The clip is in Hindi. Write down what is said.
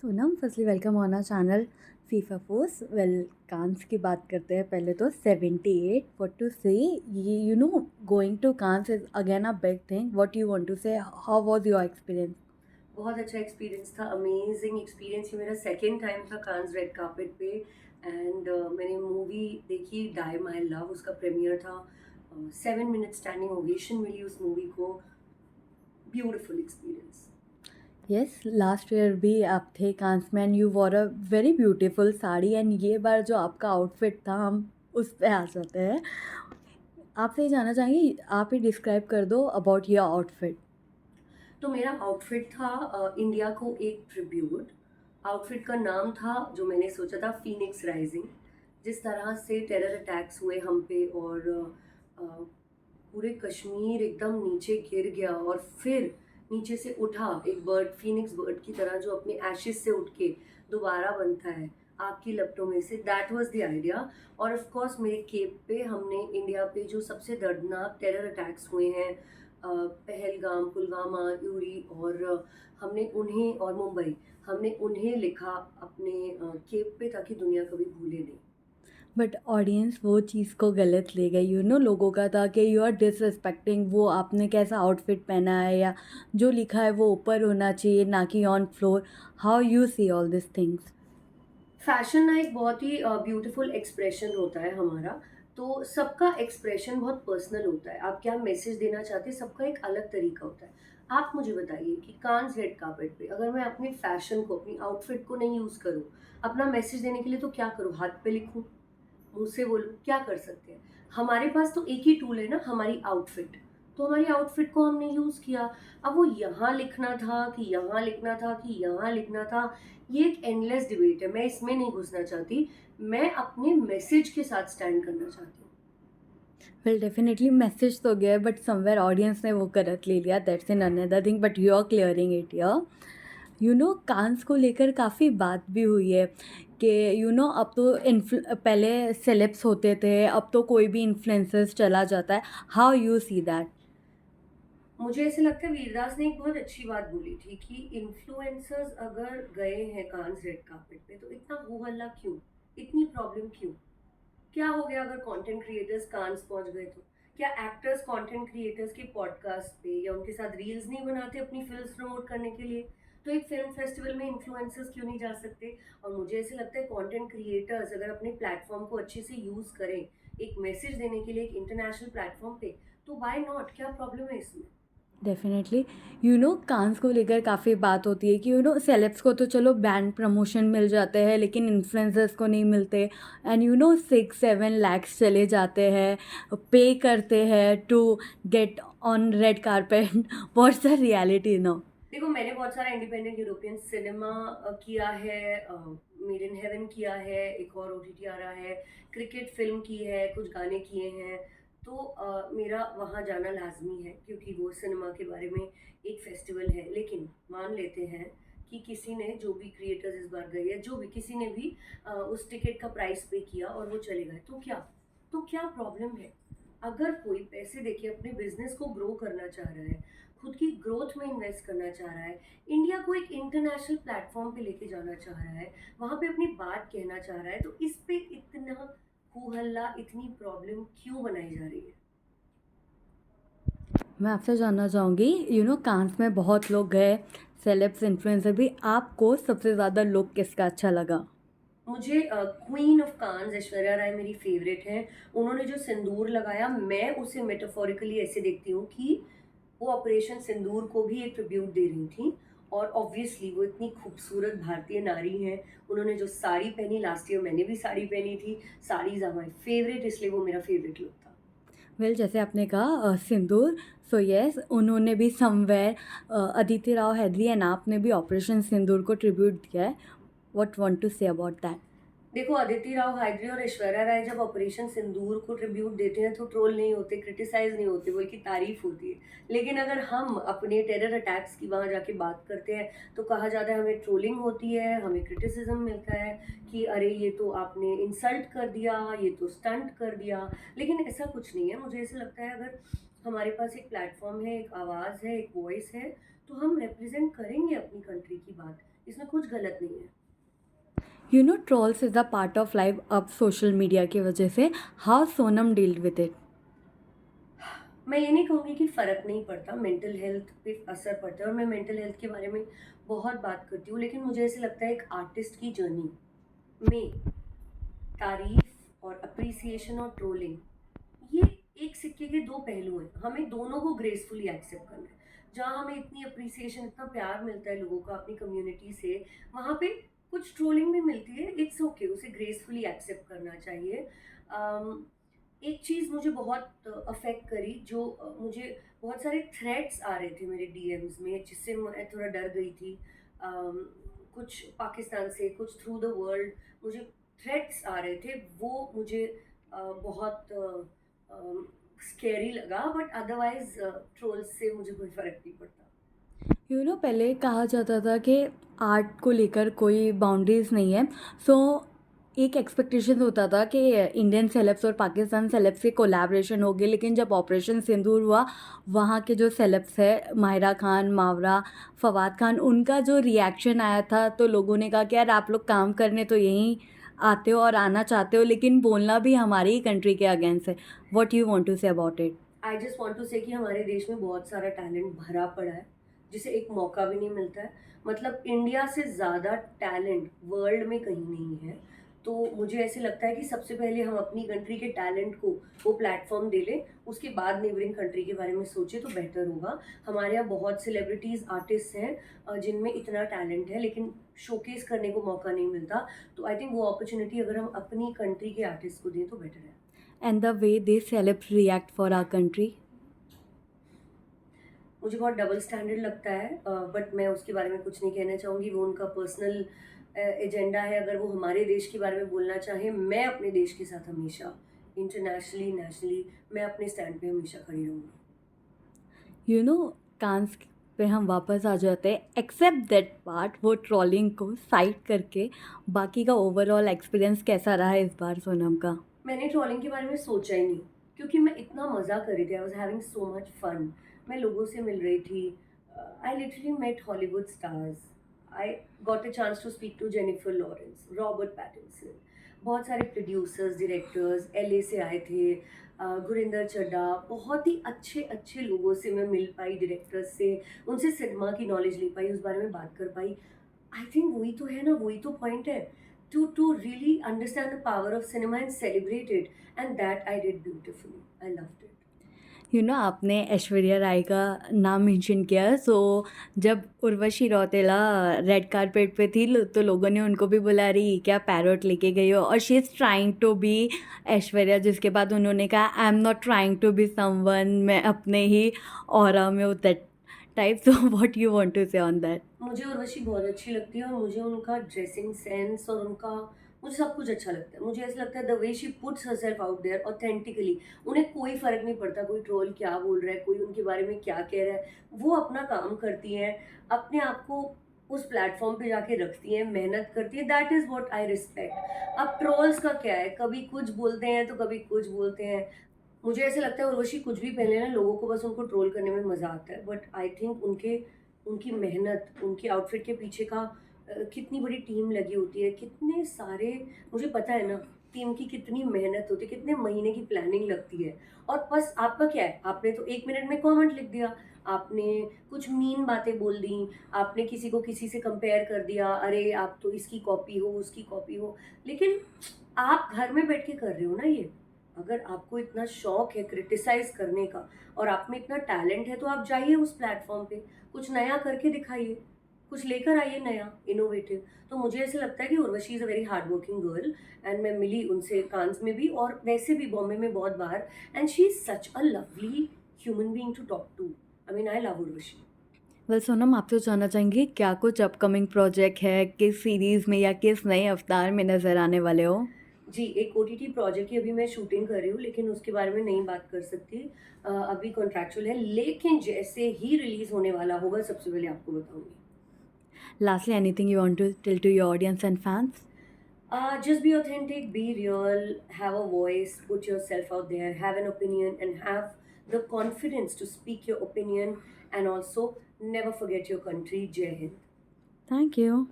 Sonam, firstly welcome on our channel FIFA force. Well, Cannes की बात करते हैं पहले तो 78 what to say. Going to Cannes is again a big thing. What you want to say, how was your experience? बहुत अच्छा एक्सपीरियंस था, अमेजिंग एक्सपीरियंस। ये मेरा सेकंड टाइम था कांस रेड कार्पेट पे। एंड मैंने मूवी देखी डाई माय लव, उसका प्रीमियर था। 7 मिनट स्टैंडिंग ओवेशन मिली उस मूवी को। Beautiful experience. Yes, last year भी आप थे कांस में and you war a very beautiful sari. And ये बार जो आपका आउटफिट था, हम उस पे आ जाते हैं। आपसे ये जानना चाहेंगे, आप ही डिस्क्राइब कर दो अबाउट योर आउटफिट। तो मेरा आउटफिट था इंडिया को एक ट्रिब्यूट। आउटफिट का नाम था, जो मैंने सोचा था, फीनिक्स राइजिंग। जिस तरह से टेरर अटैक्स हुए हम पे और अ, पूरे कश्मीर एकदम नीचे गिर गया और फिर नीचे से उठा एक बर्ड, फीनिक्स बर्ड की तरह, जो अपने एशेस से उठ के दोबारा बनता है आग की लपटों में से। That was the idea. और ऑफ कोर्स मेरे केप पे हमने इंडिया पे जो सबसे दर्दनाक टेरर अटैक्स हुए हैं, पहलगाम, पुलवामा, उरी, और हमने उन्हें, और मुंबई, हमने उन्हें लिखा अपने केप पे, ताकि दुनिया कभी भूले नहीं। बट ऑडियंस वो चीज़ को गलत ले गई। लोगों का था कि यू आर डिसरिस्पेक्टिंग वो आपने कैसा आउटफिट पहना है, या जो लिखा है वो ऊपर होना चाहिए ना कि on floor. How you see all this things? Fashion ना एक बहुत ही ब्यूटीफुल एक्सप्रेशन होता है हमारा। तो सबका एक्सप्रेशन बहुत पर्सनल होता है। आप क्या मैसेज देना चाहते हैं, सबका एक अलग तरीका होता है। आप मुझे बताइए कि कांस रेड कार्पेट पे अगर मैं अपने फैशन को, अपनी आउटफिट को नहीं यूज़ करूँ, अपना मैसेज देने के लिए, तो क्या करूँ? हाथ पे लिखूँ, मुँह से बोलूँ, क्या कर सकते हैं? हमारे पास तो एक ही टूल है ना, हमारी आउटफिट। तो हमारी आउटफिट को हमने यूज़ किया। अब वो यहाँ लिखना था कि यहाँ लिखना था कि यहाँ लिखना था, ये एक एंडलेस डिबेट है। मैं इसमें नहीं घुसना चाहती। मैं अपने मैसेज के साथ स्टैंड करना चाहती हूँ। वेल, डेफिनेटली मैसेज तो गया, बट समवेयर ऑडियंस ने वो गलत ले लिया। That's in another thing, but you are clearing it here. Cannes को लेकर काफ़ी बात भी हुई है कि अब तो पहले सेलेब्स होते थे, अब तो कोई भी इन्फ्लुएंसर्स चला जाता है। How you see that? मुझे ऐसे लगता है वीरदास ने एक बहुत अच्छी बात बोली थी कि इन्फ्लुएंसर्स अगर गए हैं कांस रेड कार्पेट पे, तो इतना हो हल्ला क्यों, इतनी प्रॉब्लम क्यों? क्या हो गया अगर कंटेंट क्रिएटर्स कांस पहुंच गए तो? क्या एक्टर्स कंटेंट क्रिएटर्स के पॉडकास्ट पे या उनके साथ रील्स नहीं बनाते अपनी फिल्म्स प्रमोट करने के लिए? तो एक फिल्म फेस्टिवल में इन्फ्लुएंसर्स क्यों नहीं जा सकते? और मुझे ऐसे लगता है कंटेंट क्रिएटर्स अगर अपने प्लेटफॉर्म को अच्छे से यूज करें, एक मैसेज देने के लिए एक इंटरनेशनल प्लेटफॉर्म पे, तो व्हाई नॉट? क्या प्रॉब्लम है इसमें? डेफिनेटली। कांस को लेकर काफ़ी बात होती है कि सेलेब्स को तो चलो बैंड प्रमोशन मिल जाते हैं, लेकिन इन्फ्लुएंसर्स को नहीं मिलते। एंड 6-7 लैक्स चले जाते हैं, पे करते हैं to get on red carpet. What's the reality no? देखो, मैंने बहुत सारा इंडिपेंडेंट यूरोपियन सिनेमा किया है, मेड इन हेवन किया है, एक और ओटीटी आ रहा है, क्रिकेट फिल्म की है, कुछ गाने किए हैं। तो मेरा वहाँ जाना लाजमी है, क्योंकि वो सिनेमा के बारे में एक फेस्टिवल है। लेकिन मान लेते हैं कि किसी ने, जो भी क्रिएटर्स इस बार गए, या जो भी किसी ने भी उस टिकट का प्राइस पे किया और वो चले गए, तो क्या प्रॉब्लम है? अगर कोई पैसे देके अपने बिजनेस को ग्रो करना चाह रहा है, खुद की ग्रोथ में इन्वेस्ट करना चाह रहा है, इंडिया को एक इंटरनेशनल प्लेटफॉर्म पे लेके जाना चाह रहा है, वहाँ पे अपनी बात कहना चाह रहा है, तो इस पे इतना हो हल्ला, इतनी प्रॉब्लम क्यों बनाई जा रही है? मैं आपसे जानना चाहूँगी, कांस में बहुत लोग गए, सेलेब्स, इन्फ्लुएंसर भी। आपको सबसे ज़्यादा लुक किसका अच्छा लगा? मुझे queen of Cannes Aishwarya Rai मेरी फेवरेट है। उन्होंने जो सिंदूर लगाया, मैं उसे मेटाफोरिकली ऐसे देखती हूँ कि वो ऑपरेशन सिंदूर को भी एक ट्रिब्यूट दे रही थी। और ऑब्वियसली वो इतनी खूबसूरत भारतीय नारी हैं। उन्होंने जो साड़ी पहनी, लास्ट ईयर मैंने भी साड़ी पहनी थी। साड़ीज आर माई फेवरेट, इसलिए वो मेरा फेवरेट लुक था। वेल, जैसे आपने कहा सिंदूर, सो यस, उन्होंने भी समवेयर अदिति राव हैदरी एंड आपने भी ऑपरेशन सिंदूर को ट्रिब्यूट दिया है। What want to say about that? देखो, अदिति राव हायद्री और ऐश्वर्या राय जब ऑपरेशन सिंदूर को ट्रिब्यूट देते हैं, तो ट्रोल नहीं होते, क्रिटिसाइज नहीं होते, बल्कि तारीफ होती है। लेकिन अगर हम अपने टेरर अटैक्स की वहाँ जाके बात करते हैं, तो कहा जाता है हमें ट्रोलिंग होती है, हमें क्रिटिसिज्म मिलता है कि अरे ये तो आपने इंसल्ट कर दिया, ये तो स्टंट कर दिया। लेकिन ऐसा कुछ नहीं है। मुझे ऐसा लगता है, अगर हमारे पास एक प्लेटफॉर्म है, एक आवाज़ है, एक वॉइस है, तो हम रिप्रेजेंट करेंगे अपनी कंट्री की बात। इसमें कुछ गलत नहीं है। You know trolls is a part of life अब सोशल मीडिया की वजह से। How Sonam dealt with it? मैं ये नहीं कहूँगी कि फ़र्क नहीं पड़ता, मेंटल हेल्थ पे असर पड़ता है और मैं मेंटल हेल्थ के बारे में बहुत बात करती हूँ, लेकिन मुझे ऐसे लगता है एक आर्टिस्ट की जर्नी में तारीफ और अप्रिसिएशन और ट्रोलिंग, ये एक सिक्के के दो पहलू हैं। हमें दोनों को ग्रेसफुली एक्सेप्ट करना है। जहाँ हमें इतनी अप्रिसिएशन, इतना प्यार मिलता है लोगों का अपनी कम्युनिटी से, वहाँ पे कुछ ट्रोलिंग भी मिलती है, इट्स ओके, उसे ग्रेसफुली एक्सेप्ट करना चाहिए। अम, एक चीज़ मुझे बहुत अफेक्ट करी, जो मुझे बहुत सारे थ्रेट्स आ रहे थे मेरे डीएम्स में, जिससे मैं थोड़ा डर गई थी। अम, कुछ पाकिस्तान से, कुछ थ्रू द वर्ल्ड मुझे थ्रेट्स आ रहे थे, वो मुझे बहुत स्कैरी लगा, बट अदरवाइज ट्रोल्स से मुझे कोई फ़र्क नहीं पड़ता। यू नो पहले कहा जाता था कि आर्ट को लेकर कोई बाउंड्रीज नहीं है। सो एक एक्सपेक्टेशन होता था कि इंडियन सेलेब्स और पाकिस्तान सेलेब्स के कोलैबोरेशन होगी, लेकिन जब ऑपरेशन सिंदूर हुआ, वहाँ के जो सेलेब्स है माहिरा खान, मावरा, फवाद खान, उनका जो रिएक्शन आया था, तो लोगों ने कहा कि यार आप लोग काम करने तो यहीं आते हो और आना चाहते हो, लेकिन बोलना भी हमारी ही कंट्री के अगेंस्ट है। What you want to say about it? I just want to say कि हमारे देश में बहुत सारा टैलेंट भरा पड़ा है, जिसे एक मौका भी नहीं मिलता है। मतलब इंडिया से ज़्यादा टैलेंट वर्ल्ड में कहीं नहीं है। तो मुझे ऐसे लगता है कि सबसे पहले हम अपनी कंट्री के टैलेंट को वो प्लेटफॉर्म दे लें, उसके बाद नेबरिंग कंट्री के बारे में सोचें तो बेहतर होगा। हमारे यहाँ बहुत सेलिब्रिटीज़, आर्टिस्ट हैं जिनमें इतना टैलेंट है, लेकिन शोकेस करने को मौका नहीं मिलता। तो आई थिंक वो अपॉर्चुनिटी अगर हम अपनी कंट्री के आर्टिस्ट को दें तो बेटर है। And the way they celebs react for our country. मुझे बहुत डबल स्टैंडर्ड लगता है, बट मैं उसके बारे में कुछ नहीं कहना चाहूँगी, वो उनका पर्सनल एजेंडा है। अगर वो हमारे देश के बारे में बोलना चाहें, मैं अपने देश के साथ हमेशा इंटरनेशनली, नेशनली, मैं अपने स्टैंड पे हमेशा खड़ी रहूँगी। यू नो कांस पे हम वापस आ जाते हैं, एक्सेप्ट दैट पार्ट, वो ट्रोलिंग को साइड करके बाकी का ओवरऑल एक्सपीरियंस कैसा रहा है इस बार सोनम का? मैंने ट्रॉलिंग के बारे में सोचा ही नहीं, क्योंकि मैं इतना मज़ा कर रही थी, I was having so much fun. मैं लोगों से मिल रही थी, I literally met Hollywood stars, I got a chance to speak to Jennifer Lawrence, Robert Pattinson, बहुत सारे प्रोड्यूसर्स, डायरेक्टर्स एलए से आए थे, गुरिंदर चड्ढा, बहुत ही अच्छे अच्छे लोगों से मैं मिल पाई, डायरेक्टर्स से, उनसे सिनेमा की नॉलेज ले पाई, उस बारे में बात कर पाई। आई थिंक वही तो है ना, वही तो पॉइंट है, to really understand the power of cinema and celebrate it, and that I did beautifully. I loved it. You know आपने ऐश्वर्या राय का नाम मेंशन किया, सो जब उर्वशी रौतेला रेड कारपेट पे थी, तो लोगों ने उनको भी बुला रही क्या पैरोट लेके गई हो, और she is trying to be Aishwarya, जिसके बाद उन्होंने कहा I am not trying to be someone, मैं अपने ही ऑरा में हूँ, that type. So what you want to say on that? मुझे उर्वशी बहुत अच्छी लगती है, और मुझे उनका ड्रेसिंग सेंस और उनका, मुझे सब कुछ अच्छा लगता है। मुझे ऐसा लगता है the way she puts herself out there authentically, उन्हें कोई फ़र्क नहीं पड़ता कोई ट्रोल क्या बोल रहा है, कोई उनके बारे में क्या कह रहा है, वो अपना काम करती हैं, अपने आप को उस प्लेटफ़ॉर्म पे जाके रखती हैं, मेहनत करती हैं, that is what I respect. अब ट्रोल्स का क्या है, कभी कुछ बोलते हैं तो कभी कुछ बोलते हैं। मुझे ऐसा लगता है उर्वशी कुछ भी पहने ना, लोगों को बस उनको ट्रोल करने में मज़ा आता है, बट आई थिंक उनके उनकी मेहनत, उनके आउटफिट के पीछे का कितनी बड़ी टीम लगी होती है, कितने सारे, मुझे पता है ना टीम की कितनी मेहनत होती है, कितने महीने की प्लानिंग लगती है। और बस आपका क्या है, आपने तो 1 मिनट में कमेंट लिख दिया, आपने कुछ मीन बातें बोल दी, आपने किसी को किसी से कंपेयर कर दिया, अरे आप तो इसकी कॉपी हो, उसकी कॉपी हो। लेकिन आप घर में बैठ के कर रहे हो ना ये। अगर आपको इतना शौक है क्रिटिसाइज़ करने का और आप में इतना टैलेंट है, तो आप जाइए उस प्लेटफ़ॉर्म पे, कुछ नया करके दिखाइए, कुछ लेकर आइए नया, इनोवेटिव। तो मुझे ऐसा लगता है कि Urvashi is a very hard working girl, and मैं मिली उनसे कान्स में भी और वैसे भी बॉम्बे में बहुत बार, and she is such a lovely human being to talk to. I mean I love Urvashi. Well Sonam, आपसे जानना चाहेंगे क्या कुछ अपकमिंग प्रोजेक्ट है, किस सीरीज़ में या किस नए अवतार में नज़र आने वाले हो? जी, एक ओटीटी प्रोजेक्ट की अभी मैं शूटिंग कर रही हूँ, लेकिन उसके बारे में नहीं बात कर सकती। अभी कॉन्ट्रैक्चुअल है, लेकिन जैसे ही रिलीज़ होने वाला होगा, सबसे पहले आपको बताऊँगी। Lastly, anything you want to tell to your audience and fans? Just be authentic, be real, have a voice, put yourself out there, have an opinion, and have the confidence to speak your opinion, and also never forget your country. Jai Hind. Thank you.